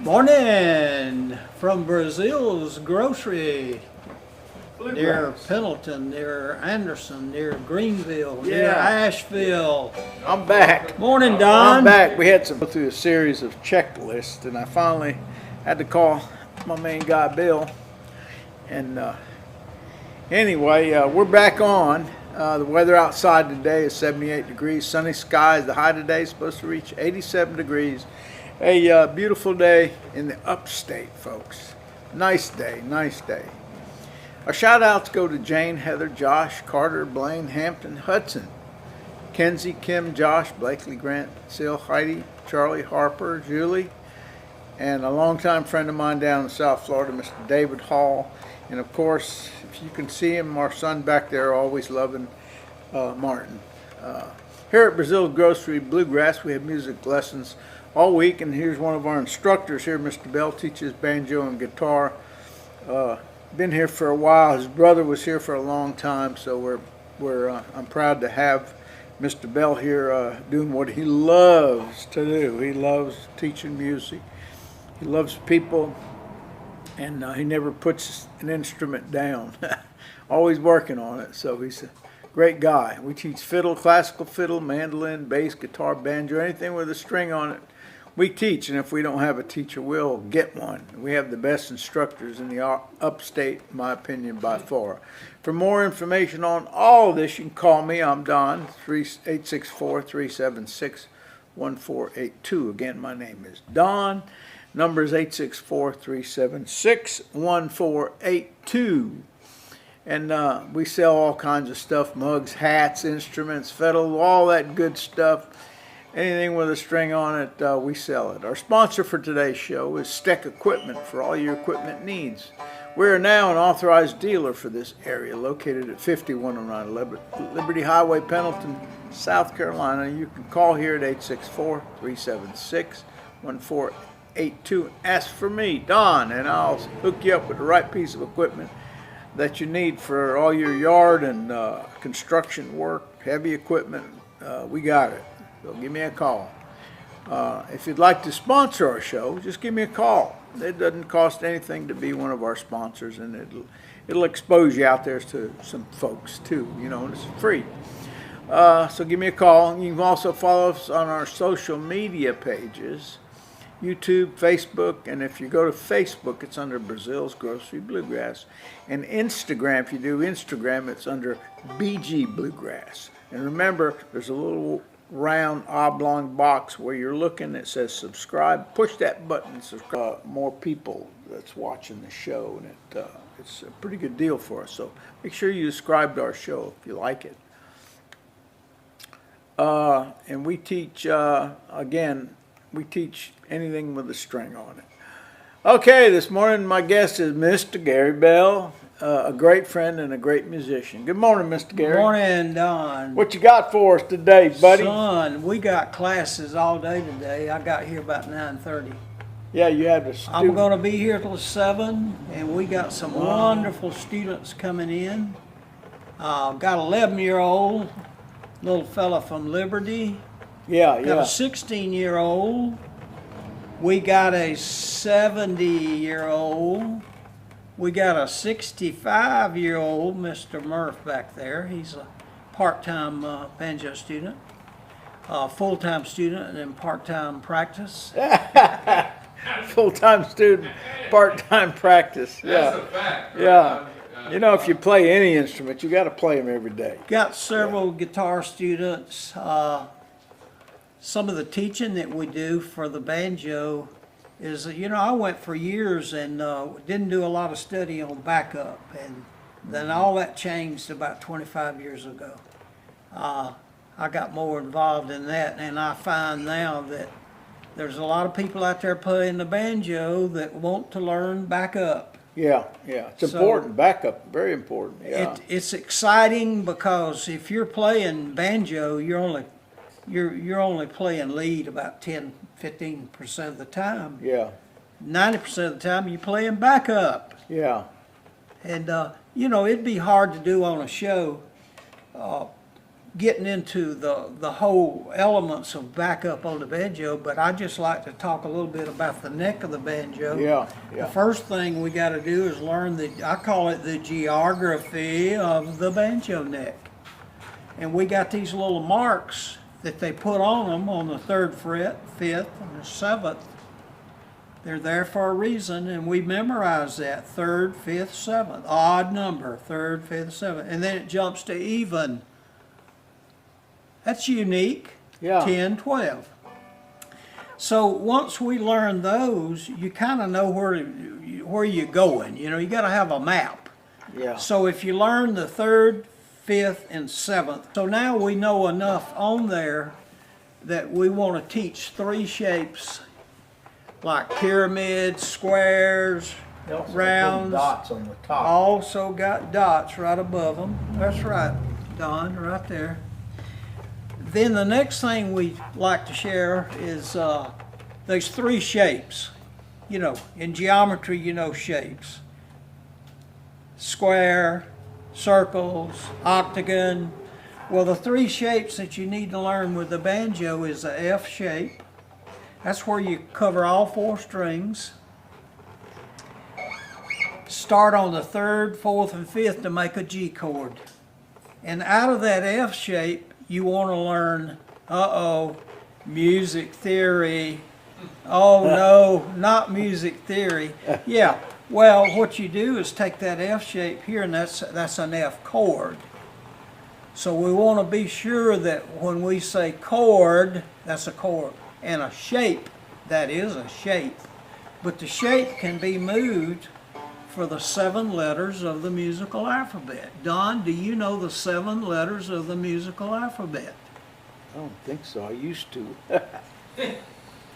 Morning from Breazeale's grocery Bluegrass. near Pendleton, near Anderson, near Greenville, near Asheville. I'm back. Morning, Don. I'm back. We had to go through a series of checklists, and I finally had to call my main guy, Bill. And anyway, we're back on. The weather outside today is 78 degrees. Sunny skies. The high today is supposed to reach 87 degrees. A beautiful day in the upstate, folks. Nice day, nice day. Our shout outs go to Jane, Heather, Josh, Carter, Blaine, Hampton, Hudson, Kenzie, Kim, Josh, Blakely, Grant, Seal, Heidi, Charlie, Harper, Julie, and a longtime friend of mine down in South Florida, Mr. David Hall. And of course, if you can see him, our son back there, always loving Martin. Here at Breazeale Grocery Bluegrass, we have music lessons all week, and here's one of our instructors here, Mr. Bell, teaches banjo and guitar. Been here for a while. His brother was here for a long time, so I'm proud to have Mr. Bell here doing what he loves to do. He loves teaching music. He loves people, and he never puts an instrument down. Always working on it. So he's a great guy. We teach fiddle, classical fiddle, mandolin, bass, guitar, banjo, anything with a string on it. We teach, and if we don't have a teacher, we'll get one. We have the best instructors in the upstate, in my opinion, by far. For more information on all of this, you can call me. I'm Don, 864-376-1482. Again, my name is Don. Number is 864-376-1482. And we sell all kinds of stuff, mugs, hats, instruments, fiddle, all that good stuff. Anything with a string on it, we sell it. Our sponsor for today's show is Steck Equipment for all your equipment needs. We are now an authorized dealer for this area, located at 5109 Liberty Highway, Pendleton, South Carolina. You can call here at 864-376-1482. Ask for me, Don, and I'll hook you up with the right piece of equipment that you need for all your yard and construction work, heavy equipment. We got it. So give me a call. If you'd like to sponsor our show, just give me a call. It doesn't cost anything to be one of our sponsors, and it'll expose you out there to some folks too. You know, and it's free. So give me a call. You can also follow us on our social media pages, YouTube, Facebook, and if you go to Facebook, it's under Breazeale's Grocery Bluegrass. And Instagram, if you do Instagram, it's under BG Bluegrass. And remember, there's a little round oblong box where you're looking that says subscribe. Push that button, subscribe. More people that's watching the show, and it's a pretty good deal for us. So make sure you subscribe to our show if you like it. And we teach, again, we teach anything with a string on it. Okay, this morning my guest is Mr. Gary Bell, a great friend and a great musician. Good morning, Mr. Gary. Good morning, Don. What you got for us today, buddy? Son, we got classes all day today. I got here about 9:30. Yeah, you had a student. I'm going to be here till 7, and we got some wonderful students coming in. Got an 11-year-old little fella from Liberty. Yeah. Got a 16-year-old. We got a 70-year-old. We got a 65-year-old, Mr. Murph, back there. He's a part-time banjo student, full-time student, and then part-time practice. Full-time student, part-time practice. That's a fact. Right? Yeah. You know, if you play any instrument, you got to play them every day. Got several guitar students. Some of the teaching that we do for the banjo is, I went for years and didn't do a lot of study on backup, and then all that changed about 25 years ago. I got more involved in that, and I find now that there's a lot of people out there playing the banjo that want to learn backup. Yeah. It's important. Backup, very important. Yeah. It's exciting because if you're playing banjo, you're only playing lead about 10-15% of the time. Yeah. 90% of the time you're playing backup. Yeah. And it'd be hard to do on a show getting into the whole elements of backup on the banjo, but I just like to talk a little bit about the neck of the banjo. Yeah, The yeah. first thing we got to do is learn I call it the geography of the banjo neck. And we got these little marks that they put on them on the 3rd fret, 5th, and the 7th. They're there for a reason, and we memorize that 3rd, 5th, 7th, odd number, 3rd, 5th, 7th, and then it jumps to even. That's unique. Yeah. 10, 12. So once we learn those, you kind of know where you're going. You know, you got to have a map. Yeah. So if you learn the 3rd, 5th, and 7th, so now we know enough on there that we want to teach 3 shapes like pyramids, squares, They also rounds. put dots on the top. Also got dots right above them. That's right, Don, right there. Then the next thing we like to share is there's 3 shapes. You know, in geometry, you know shapes. Square, circles, octagon. Well, the 3 shapes that you need to learn with the banjo is the F shape. That's where you cover all 4 strings. Start on the 3rd, 4th, and 5th to make a G chord. And out of that F shape, you want to learn, music theory. Oh no, not music theory. Yeah, well, what you do is take that F shape here, and that's an F chord. So we want to be sure that when we say chord, that's a chord. And a shape, that is a shape. But the shape can be moved for the 7 letters of the musical alphabet. Don, do you know the 7 letters of the musical alphabet? I don't think so. I used to.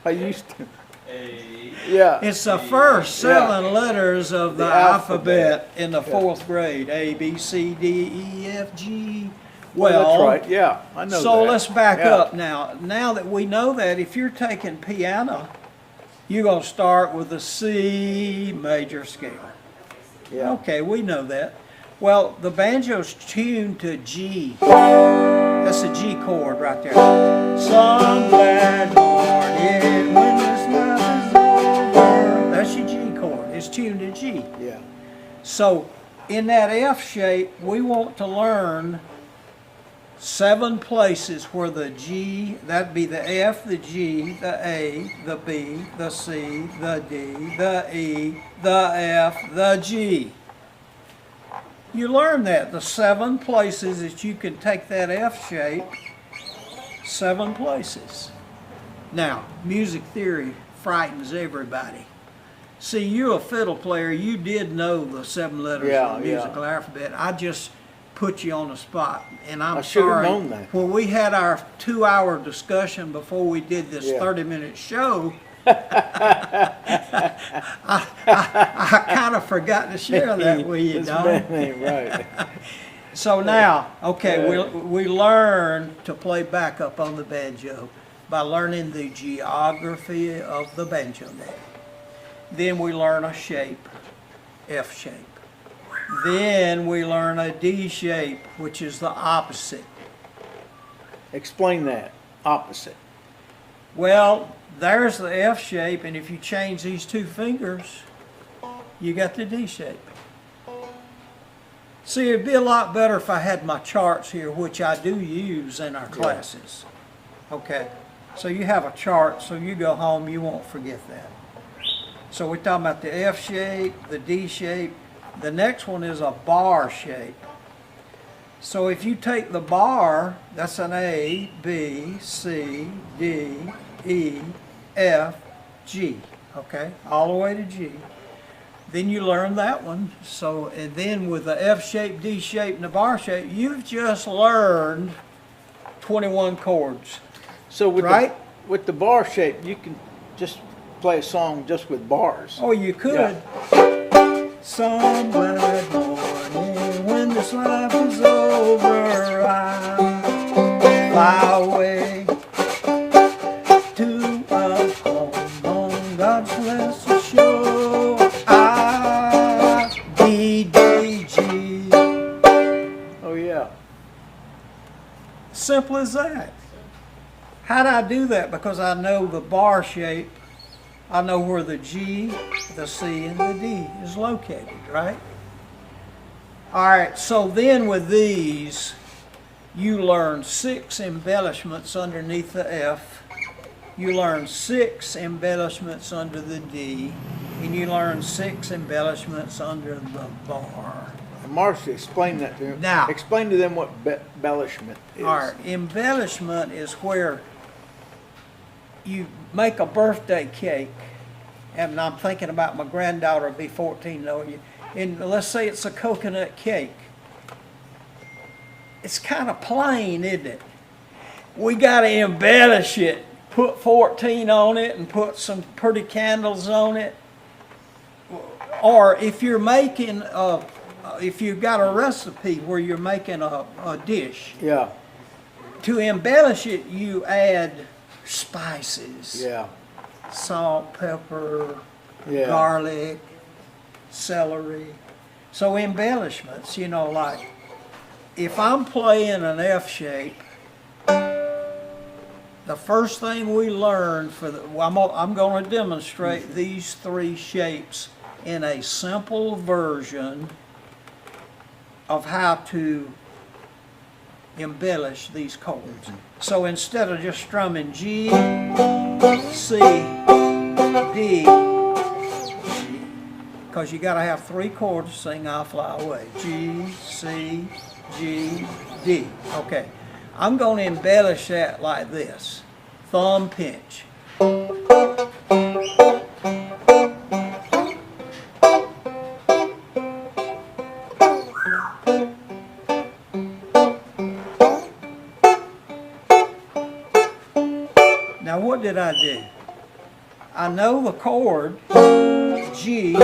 I used to. A. Yeah. It's the first 7 letters of the The alphabet alphabet. in the Yeah. 4th grade. A, B, C, D, E, F, G. Well, that's right. Yeah, I know So that. let's back Yeah. up now. Now that we know that, if you're taking piano, you're going to start with the C major scale. Yeah. Okay, we know that. Well, the banjo's tuned to G. That's a G chord right there. Some glad morning when this life is over. That's your G chord. It's tuned to G. Yeah. So in that F shape, we want to learn 7 places where the G, that'd be the F, the G, the A, the B, the C, the D, the E, the F, the G. You learn that, the 7 places that you can take that F shape, 7 places. Now, music theory frightens everybody. See, you're a fiddle player, you did know the 7 letters Yeah, of the musical alphabet. I just put you on the spot, and I'm I should have sorry. known that. When we had our 2-hour discussion before we did this Yeah. 30-minute show, I kind of forgot to share that with you, This Don. man ain't right. So now, okay, we learn to play backup on the banjo by learning the geography of the banjo neck. Then we learn a shape, F shape. Then we learn a D shape, which is the opposite. Explain that. Opposite. Well, there's the F shape, and if you change these 2 fingers, you got the D shape. See, it'd be a lot better if I had my charts here, which I do use in our classes. Okay, so you have a chart, so you go home, you won't forget that. So we're talking about the F shape, the D shape. The next one is a bar shape. So if you take the bar, that's an A, B, C, D, E, F, G, okay, all the way to G. Then you learn that one. So, and then with the F shape, D shape, and the bar shape, you've just learned 21 chords. So with Right? with the bar shape, you can just play a song just with bars. Oh, you could. Some glad morning when this life is over, I'll fly away to a home on God's blessed shore. D, D, G. Oh yeah. Simple as that. How do I do that? Because I know the bar shape. I know where the G, the C, and the D is located, right? All right, so then with these, you learn 6 embellishments underneath the F. You learn 6 embellishments under the D. And you learn 6 embellishments under the bar. Marcia, explain that to them. Now. Explain to them what embellishment is. All right, embellishment is where you make a birthday cake, and I'm thinking about my granddaughter will be 14 though. And let's say it's a coconut cake. It's kind of plain, isn't it? We got to embellish it. Put 14 on it and put some pretty candles on it. Or if you're making if you've got a recipe where you're making a dish, Yeah. to embellish it, you add spices. Yeah. Salt, pepper, Yeah. garlic, celery. So embellishments, you know, like if I'm playing an F shape, the first thing we learn I'm going to demonstrate these 3 shapes in a simple version of how to embellish these chords. So instead of just strumming G, C, D, because you got to have 3 chords to sing I'll Fly Away. G, C, G, D. Okay. I'm going to embellish that like this. Thumb pinch. Now what did I do? I know the chord G,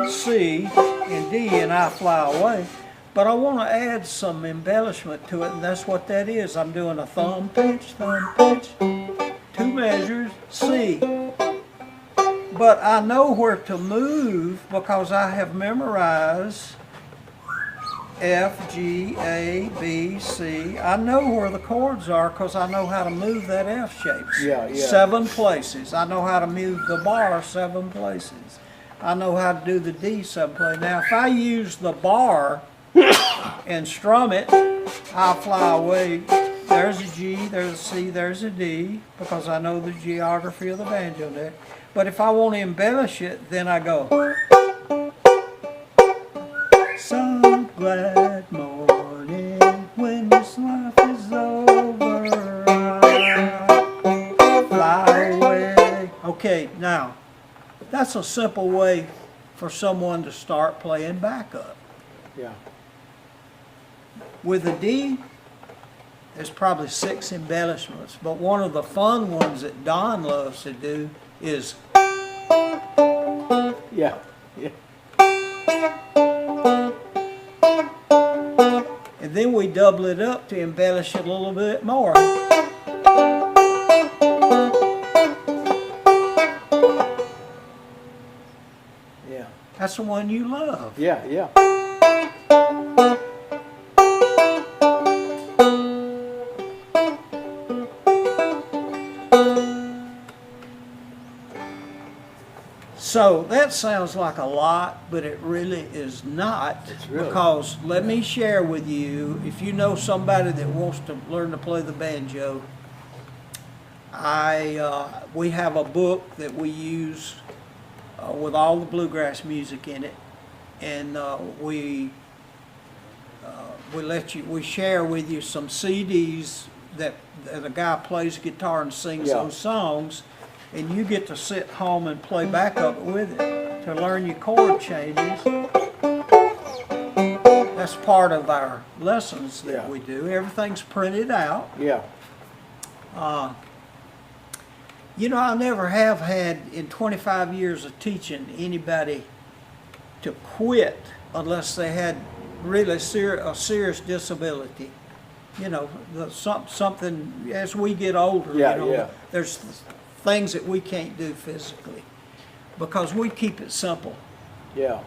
C, and D, and I Fly Away, but I want to add some embellishment to it, and that's what that is. I'm doing a thumb pinch, 2 measures, C. But I know where to move because I have memorized F, G, A, B, C. I know where the chords are because I know how to move that F shape. Yeah, yeah. 7 places. I know how to move the bar 7 places. I know how to do the D 7 places. Now, if I use the bar and strum it, I'll fly away. There's a G, there's a C, there's a D, because I know the geography of the banjo neck. But if I want to embellish it, then I go. Some glad morning when this life is over, I fly away. Okay, now, that's a simple way for someone to start playing backup. Yeah. With a D, there's probably 6 embellishments, but one of the fun ones that Don loves to do is, Yeah. Yeah. and then we double it up to embellish it a little bit more. Yeah. That's the one you love. Yeah. Yeah. So that sounds like a lot, but it really is not. It's really because let me share with you, if you know somebody that wants to learn to play the banjo, we have a book that we use with all the bluegrass music in it, and we share with you some CDs that a guy plays guitar and sings Yeah. those songs. And you get to sit home and play backup with it to learn your chord changes. That's part of our lessons that Yeah. we do. Everything's printed out. Yeah. You know, I never have had, in 25 years of teaching, anybody to quit unless they had really a serious disability. You know, something, as we get older, Yeah, you know, yeah. there's things that we can't do physically because we keep it simple. Yeah.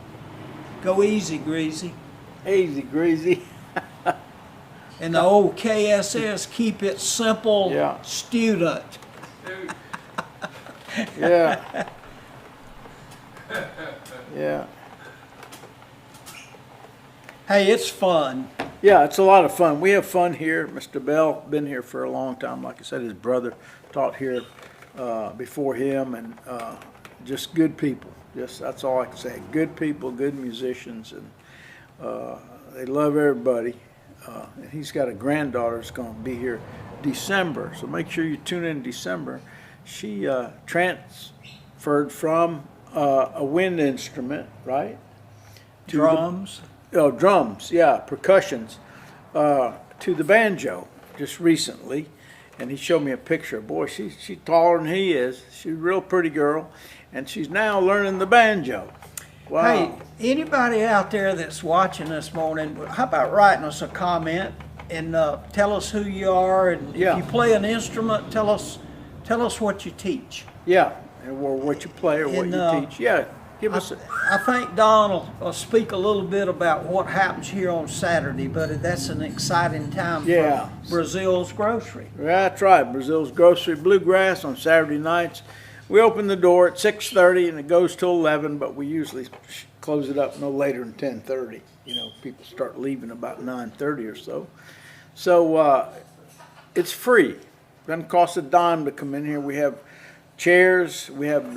Go easy, Greasy. Easy, greasy. And the old KSS, keep it simple, Yeah. student. Yeah. Yeah. Hey, it's fun. Yeah, it's a lot of fun. We have fun here. Mr. Bell, been here for a long time. Like I said, his brother taught here before him, and just good people. Just that's all I can say. Good people, good musicians, and they love everybody. And he's got a granddaughter that's going to be here December, so make sure you tune in December. She transferred from a wind instrument, right? To Drums. Drums, yeah, percussions, to the banjo just recently. And he showed me a picture. Boy, she's taller than he is. She's a real pretty girl, and she's now learning the banjo. Wow. Hey, anybody out there that's watching this morning, how about writing us a comment and tell us who you are, and Yeah. if you play an instrument, tell us what you teach. Yeah, or what you play or what And, you teach. Yeah, give us a... I think Don will speak a little bit about what happens here on Saturday, but that's an exciting time Yeah. for Breazeale's Grocery. That's right, Breazeale's Grocery, Bluegrass on Saturday nights. We open the door at 6:30 and it goes till 11, but we usually close it up no later than 10:30. You know, people start leaving about 9:30 or so. So it's free. Doesn't cost a dime to come in here. We have chairs. We have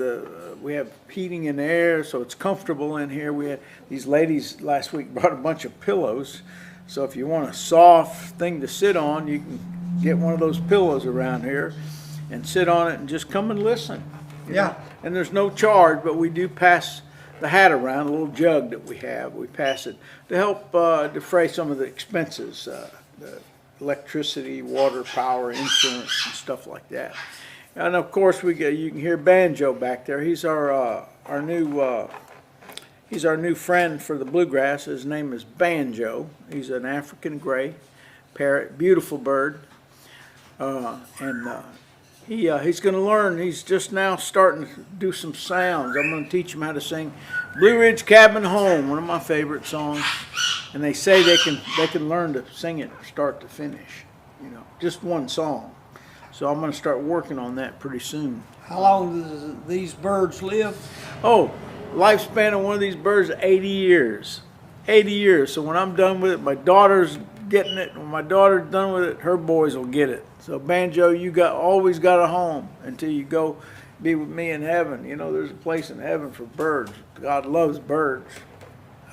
heating and air, so it's comfortable in here. We had these ladies last week brought a bunch of pillows. So if you want a soft thing to sit on, you can get one of those pillows around here and sit on it and just come and listen. you Yeah. know. And there's no charge, but we do pass the hat around, a little jug that we have. We pass it to help defray some of the expenses, the electricity, water, power, insurance, and stuff like that. And of course, you can hear Banjo back there. He's our new friend for the Bluegrass. His name is Banjo. He's an African gray parrot, beautiful bird, he's going to learn. He's just now starting to do some sounds. I'm going to teach him how to sing Blue Ridge Cabin Home, one of my favorite songs. And they say they can learn to sing it start to finish, just one song. So I'm going to start working on that pretty soon. How long do these birds live? Oh, lifespan of one of these birds is 80 years. 80 years. So when I'm done with it, my daughter's getting it. When my daughter's done with it, her boys will get it. So Banjo, you always got a home until you go be with me in heaven. There's a place in heaven for birds. God loves birds.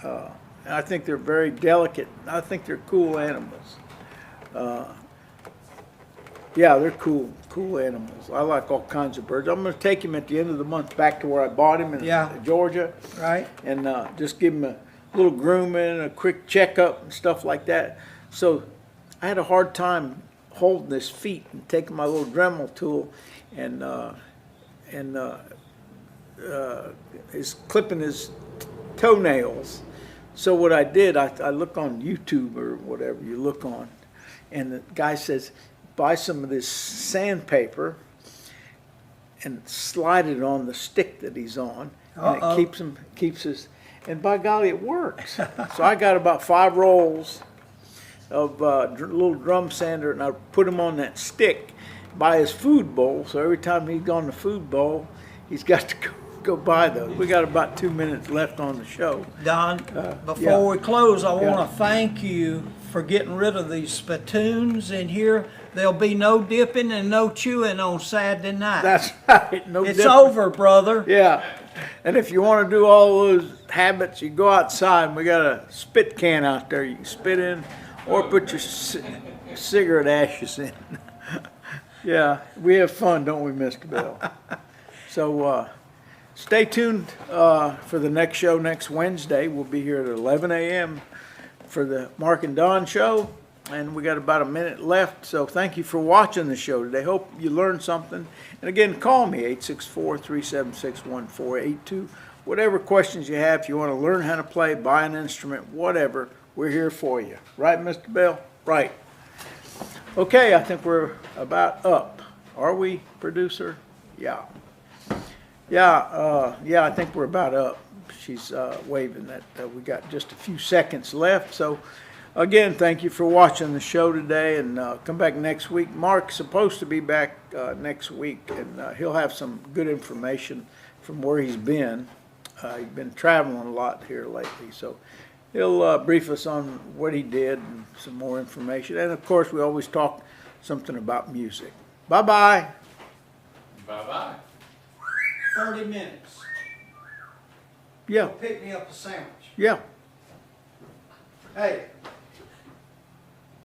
And I think they're very delicate. I think they're cool animals. Yeah, they're cool animals. I like all kinds of birds. I'm going to take him at the end of the month back to where I bought him in Georgia. Right. And just give him a little grooming, a quick checkup and stuff like that. So I had a hard time holding his feet and taking my little Dremel tool and clipping his toenails. So what I did, I look on YouTube or whatever you look on, and the guy says, buy some of this sandpaper and slide it on the stick that he's on, and it keeps his, and by golly, it works. So I got about 5 rolls of little drum sander, and I put him on that stick by his food bowl. So every time he's on the food bowl, he's got to go buy those. We got about 2 minutes left on the show. Don, before we close, I want to thank you for getting rid of these spittoons in here. There'll be no dipping and no chewing on Saturday night. That's right. It's over, brother. Yeah. And if you want to do all those habits, you go outside. We got a spit can out there. You can spit in or put your cigarette ashes in. Yeah, we have fun, don't we, Mr. Bill? So stay tuned for the next show next Wednesday. We'll be here at 11 a.m. for the Mark and Don show. And we got about a minute left, so thank you for watching the show today. Hope you learned something. And again, call me, 864-376-1482. Whatever questions you have, if you want to learn how to play, buy an instrument, whatever, we're here for you. Right, Mr. Bell? Right. Okay, I think we're about up. Are we, producer? Yeah. Yeah, I think we're about up. She's waving that we got just a few seconds left, so Again, thank you for watching the show today, and come back next week. Mark's supposed to be back next week, and he'll have some good information from where he's been. He's been traveling a lot here lately, so he'll brief us on what he did and some more information. And of course, we always talk something about music. Bye-bye. Bye-bye. 30 minutes. Yeah, Pick me up a sandwich. yeah. Hey,